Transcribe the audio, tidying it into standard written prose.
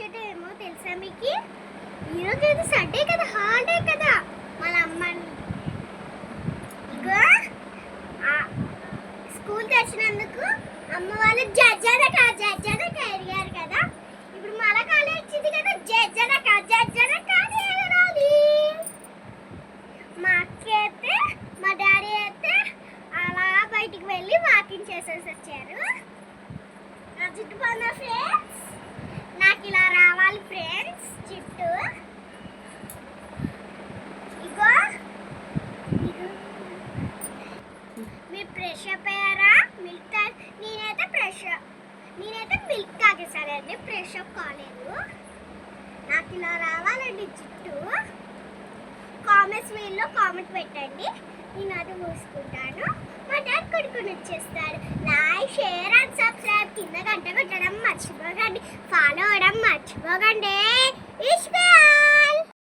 ముచ్చట ఏమో తెలుసా మీకు? ఈరోజు ఇది సండే కదా, హాలిడే కదా. వాళ్ళ అమ్మని ఇగో స్కూల్ తెచ్చినందుకు అమ్మ వాళ్ళు జడ్జనక అడిగారు కదా. ఇప్పుడు మళ్ళా కాలేజ్ వచ్చింది కదా, జడ్జనక ఎగరాలి. మా అక్క అయితే మా డాడీ అయితే అలా బయటికి వెళ్ళి వాకింగ్ చేసేసి వచ్చారు. నా జుట్టు బాగుందా ఫ్రెండ్స్? నాకు ఇలా రావాలి ఫ్రెండ్స్ జుట్టు. ఇగో మీరు ఫ్రెష్ అయిపోయారా? మిల్క్ నేనైతే మిల్క్ తాగేసానండి, ఫ్రెష్ అప్ కాలేదు. నాకు ఇలా రావాలండి జుట్టు. కామెంట్స్లో కామెంట్ పెట్టండి, నేను అది మూసుకుంటాను. మా డాడీ కొడుకుని వచ్చేస్తాడు. లైక్, షేర్ అండ్ సబ్స్క్రైబ్, కింద గంట కొట్టడం మర్చిపోకండి, ఫాలో అవ్వడం మర్చిపోకండి.